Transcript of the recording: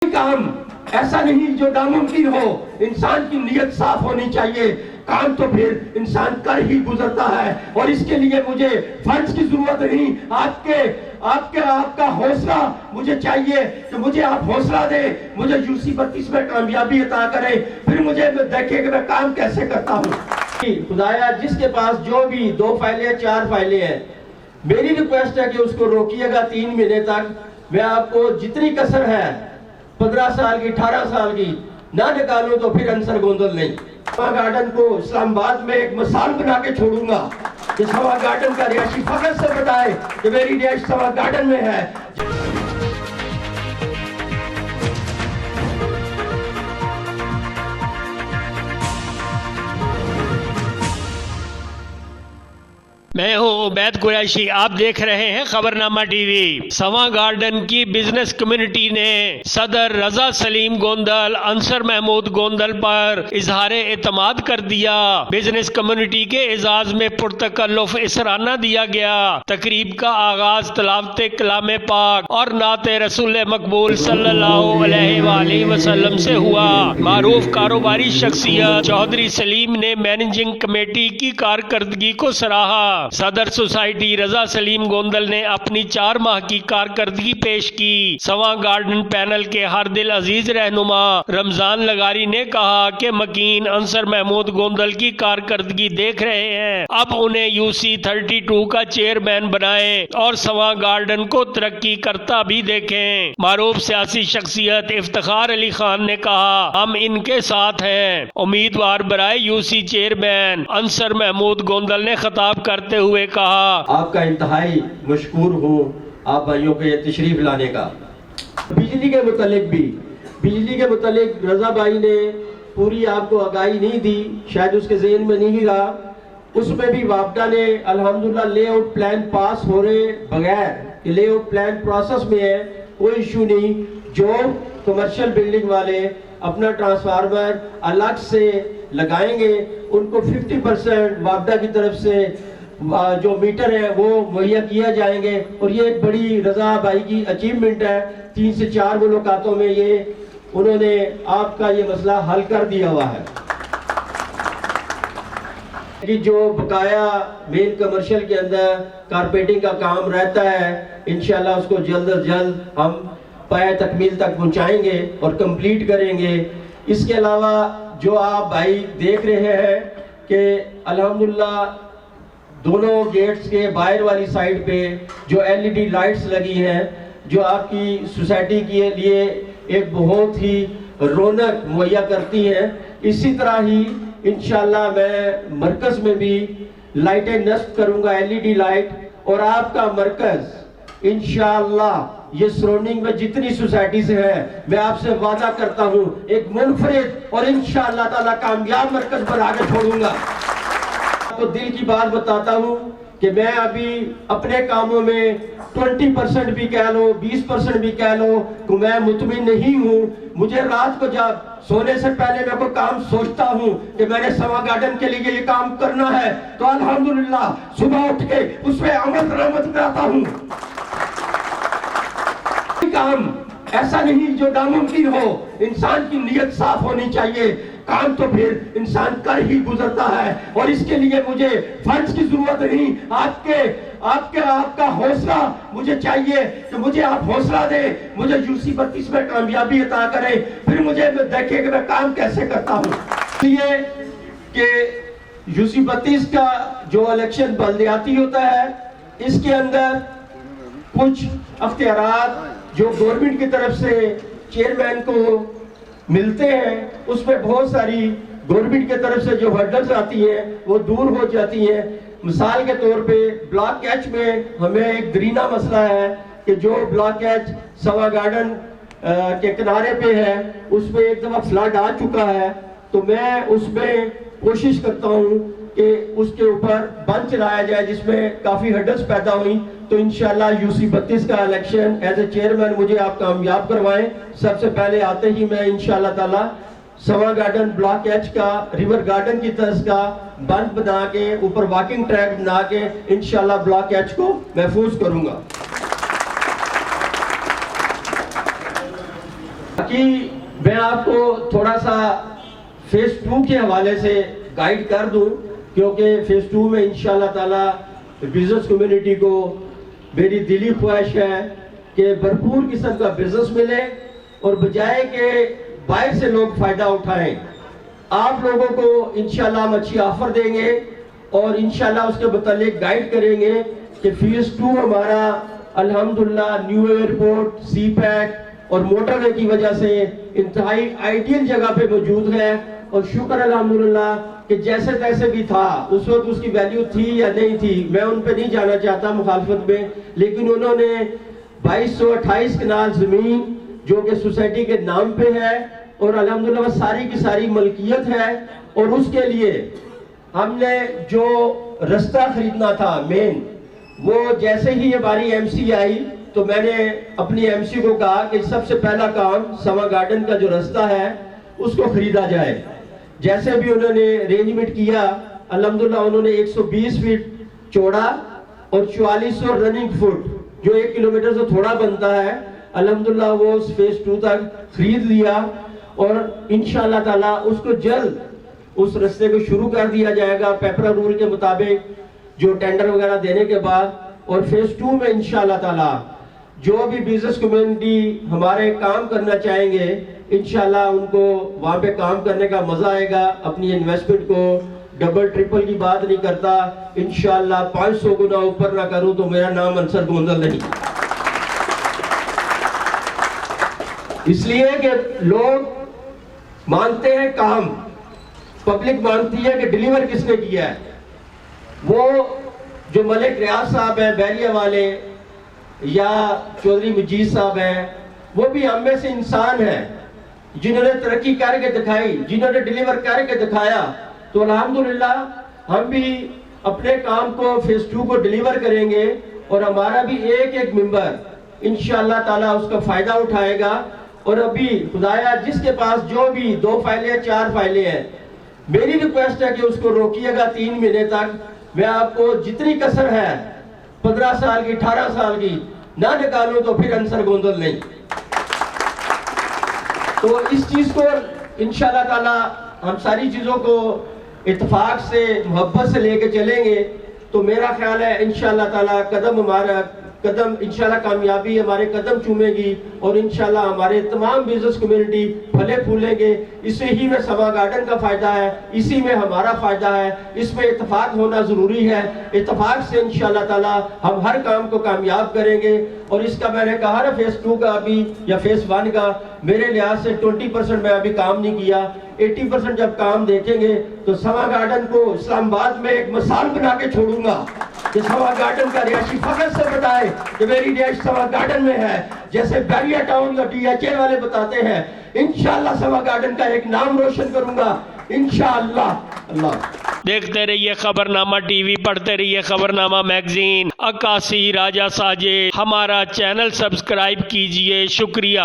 काम ऐसा नहीं जो नामुमकिन हो। इंसान की नीयत साफ होनी चाहिए। काम तो फिर इंसान कर ही गुजरता है और इसके लिए मुझे फर्ज की जरूरत नहीं, आपका हौसला मुझे चाहिए कि मुझे आप हौसला दें, मुझे यूसी 32 में कामयाबी अता करें, फिर मुझे देखें कि मैं काम कैसे करता हूँ। खुदाया जिसके पास जो भी 2 फाइलें 4 फाइलें हैं, मेरी रिक्वेस्ट है कि उसको रोकिएगा 3 महीने तक। मैं आपको जितनी कसर है 15 साल की 18 साल की ना निकालूं तो फिर अंसर गोंदल नहीं। सवा गार्डन को इस्लामाबाद में एक मिसाल बना के छोड़ूंगा कि सवा गार्डन का रिहायशी फखर से बताए कि मेरी रिहायश सवा गार्डन में है। मैं हूं उबैद कुरैशी, आप देख रहे हैं खबरनामा टीवी। सवा गार्डन की बिजनेस कम्युनिटी ने सदर रजा सलीम गोंदल, अंसर महमूद गोंदल पर इजहार एतमाद कर दिया। बिजनेस कम्युनिटी के एजाज में पुरतकल्लुफ इसराना दिया गया। तकरीब का आगाज तलावत कलाम पाक और नाते रसूल मकबूल सल्लल्लाहु अलैहि वसल्लम से हुआ। मारूफ कारोबारी शख्सियत चौधरी सलीम ने मैनेजिंग कमेटी की कारकर्दगी को सराहा। सदर सोसाइटी रजा सलीम गोंदल ने अपनी 4 माह की कारकर्दगी पेश की। सवा गार्डन पैनल के हर दिल अजीज रहनुमा रमजान लगारी ने कहा कि मकीन अंसर महमूद गोंदल की कारकर्दगी देख रहे हैं, अब उन्हें यूसी 32 का चेयरमैन बनाएं और सवा गार्डन को तरक्की करता भी देखें। मारूफ सियासी शख्सियत इफ्तिखार अली खान ने कहा, हम इनके साथ हैं। उम्मीदवार बराए यूसी चेयरमैन अंसर महमूद गोंदल ने खिताब करते हुए कहा, आपका इंतहाई मशकूर हूँ आप भाइयों के तशरीफ लाने का। बिजली के मुतालिक रजा भाई ने पूरी आपको आगाही नहीं दी, शायद उसके ज़हन में नहीं रहा। उसमें भी वापडा ने अल्हम्दुलिल्लाह लेआउट प्लान पास हो रहे बगैर, लेआउट प्लान प्रोसेस में है, कोई इशू नहीं। जो कमर्शियल बिल्डिंग वाले अपना ट्रांसफार्मर अलग से लगाएंगे उनको 50% वापडा की तरफ से जो मीटर है वो मुहैया किया जाएंगे। और ये एक बड़ी रजा भाई की अचीवमेंट है। 3 से 4 मुलाकातों में ये उन्होंने आपका ये मसला हल कर दिया हुआ है कि जो बकाया मेन कमर्शियल के अंदर कारपेटिंग का काम रहता है, इंशाल्लाह उसको जल्द अज जल्द हम पाया तकमील तक पहुंचाएंगे और कंप्लीट करेंगे। इसके अलावा जो आप भाई देख रहे हैं कि अल्हम्दुलिल्लाह दोनों गेट्स के बाहर वाली साइड पे जो एलईडी लाइट्स लगी हैं, जो आपकी सोसाइटी के लिए एक बहुत ही रौनक मुहैया करती हैं। इसी तरह ही इंशाल्लाह मैं मरकज में भी लाइटें नस्ब करूंगा, एलईडी लाइट। और आपका मरकज इंशाल्लाह ये सराउंडिंग में जितनी सोसाइटी से है, मैं आपसे वादा करता हूँ एक मुनफरिद और इंशाल्लाह ताला कामयाब मरकज बना के छोड़ूंगा। तो दिल की बात बताता हूँ कि मैं अभी अपने कामों में 20% भी कह लो, 20% भी कह लो कि मैं मुतमिन नहीं हूँ। मुझे रात को जब सोने से पहले मैं कोई काम सोचता हूँ कि मैंने सवा गार्डन के लिए ये काम करना है, तो अल्हम्दुलिल्लाह सुबह उठ के उसमें अमल दरामद कराता हूँ। काम ऐसा नहीं जो नामुमकिन हो। इंसान की नीयत साफ होनी चाहिए। काम तो फिर इंसान कर ही गुजरता है और इसके लिए मुझे फर्ज की जरूरत नहीं, आपका हौसला मुझे चाहिए कि मुझे आप हौसला दें, मुझे यूसी 32 में कामयाबी अता करें, फिर मुझे देखें कि मैं काम कैसे करता हूँ। इसलिए कि यूसी 32 का जो इलेक्शन बल्दियाती होता है, इसके अंदर कुछ अख्तियारात जो गवर्नमेंट की तरफ से चेयरमैन को मिलते हैं, उसमें बहुत सारी गवर्नमेंट की तरफ से जो हर्डल्स आती हैं वो दूर हो जाती हैं। मिसाल के तौर पे ब्लॉक एच में हमें एक दरीना मसला है कि जो ब्लॉक एच सवा गार्डन के किनारे पे है, उसमें एक दफा फ्लड आ चुका है। तो मैं उसमें कोशिश करता हूँ कि उसके ऊपर बंद चलाया जाए, जिसमें काफी हर्डल्स पैदा हुई। तो इंशाल्लाह यूसी 32 का इलेक्शन एज ए चेयरमैन मुझे आप कामयाब करवाएं। सबसे पहले आते ही मैं इंशाल्लाह ताला सवा गार्डन ब्लॉक एच का रिवर गार्डन की तर्ज का बंद बना के ऊपर वॉकिंग ट्रैक बना के इंशाल्लाह ब्लॉक एच को महफूज करूंगा। बाकी मैं आपको थोड़ा सा फेज 2 के हवाले से गाइड कर दूं, क्योंकि फेज 2 में इंशाल्लाह ताला बिजनेस कम्युनिटी को मेरी दिली ख्वाहिश है कि भरपूर किस्म का बिजनेस मिले और बजाय के बाहर से लोग फायदा उठाएं। आप लोगों को इंशाल्लाह हम अच्छी ऑफर देंगे और इंशाल्लाह उसके मुतालिक गाइड करेंगे कि फेज 2 हमारा अल्हम्दुलिल्लाह न्यू एयरपोर्ट, सी पैक और मोटरवे की वजह से इंतहाई आइडियल जगह पे मौजूद है। और शुक्र अल्हम्दुलिल्लाह कि जैसे तैसे भी था, उस वक्त उसकी वैल्यू थी या नहीं थी, मैं उन पे नहीं जाना चाहता मुखालफत में, लेकिन उन्होंने 2228 कनाल जमीन जो कि सोसाइटी के नाम पे है और अल्हम्दुलिल्लाह सारी की सारी मलकियत है। और उसके लिए हमने जो रास्ता खरीदना था मेन, वो जैसे ही हमारी एमसी आई तो मैंने अपनी एमसी को कहा कि सबसे पहला काम समा गार्डन का जो रास्ता है उसको खरीदा जाए। जैसे भी उन्होंने अरेंजमेंट किया, अल्हम्दुलिल्लाह उन्होंने 120 फीट चौड़ा और 4400 रनिंग फुट जो 1 किलोमीटर से थोड़ा बनता है, अल्हम्दुलिल्लाह वो फेज 2 तक खरीद लिया और इंशाअल्लाह ताला उसको जल्द उस रास्ते को शुरू कर दिया जाएगा पेपरा रूल के मुताबिक, जो टेंडर वगैरह देने के बाद। और फेज 2 में इंशाअल्लाह ताला जो भी बिजनेस कम्युनिटी हमारे काम करना चाहेंगे, इंशाअल्लाह उनको वहां पे काम करने का मजा आएगा। अपनी इन्वेस्टमेंट को डबल ट्रिपल की बात नहीं करता, इंशाअल्लाह 500 गुना ऊपर ना करूं तो मेरा नाम अंसर गोंदल नहीं। इसलिए कि लोग मानते हैं काम, पब्लिक मानती है कि डिलीवर किसने किया है। वो जो मलिक रियाज साहब है बैरिया वाले या चौधरी मजीद साहब हैं, वो भी हम में से इंसान हैं जिन्होंने तरक्की करके दिखाई, जिन्होंने डिलीवर करके दिखाया। तो अल्हम्दुलिल्लाह हम भी अपने काम को फेज 2 को डिलीवर करेंगे और हमारा भी एक एक मेंबर इंशाअल्लाह ताला उसका फायदा उठाएगा। और अभी खुदाया जिसके पास जो भी 2 फाइलें 4 फाइलें हैं, मेरी रिक्वेस्ट है कि उसको रोकिएगा 3 महीने तक। मैं आपको जितनी कसर है 15 साल की 18 साल की ना निकालूं तो फिर अंसर गोंदल नहीं। तो इस चीज को इंशाअल्लाह ताला हम सारी चीजों को इत्तेफाक से मोहब्बत से लेके चलेंगे तो मेरा ख्याल है इंशाअल्लाह ताला कदम इंशाअल्लाह कामयाबी हमारे कदम चूमेगी और इंशाअल्लाह हमारे तमाम बिजनेस कम्युनिटी फले फूलेंगे। इसे ही में समा गार्डन का फायदा है, इसी में हमारा फायदा है, इसमें इत्तेफाक होना जरूरी है। इत्तेफाक से इंशाअल्लाह ताला हम हर काम को कामयाब करेंगे। और इसका मैंने कहा ना फेज 2 का अभी या फेज 1 का मेरे लिहाज से 20% मैं अभी काम नहीं किया, 80% जब काम देखेंगे तो समा गार्डन को इस्लामाबाद में एक मिसाल बना के छोड़ूंगा कि समा गार्डन का रिहायशी फखर से बताए कि मेरी रिहायश समा गार्डन में है, जैसे बैरिया टाउन या DHL वाले बताते हैं। इंशाअल्लाह समा गार्डन का एक नाम रोशन करूंगा इंशाअल्लाह। अल्लाह। देखते रहिए खबरनामा टीवी, पढ़ते रहिए खबरनामा मैगजीन। अक्कासी राजा साजिद, हमारा चैनल सब्सक्राइब कीजिए। शुक्रिया।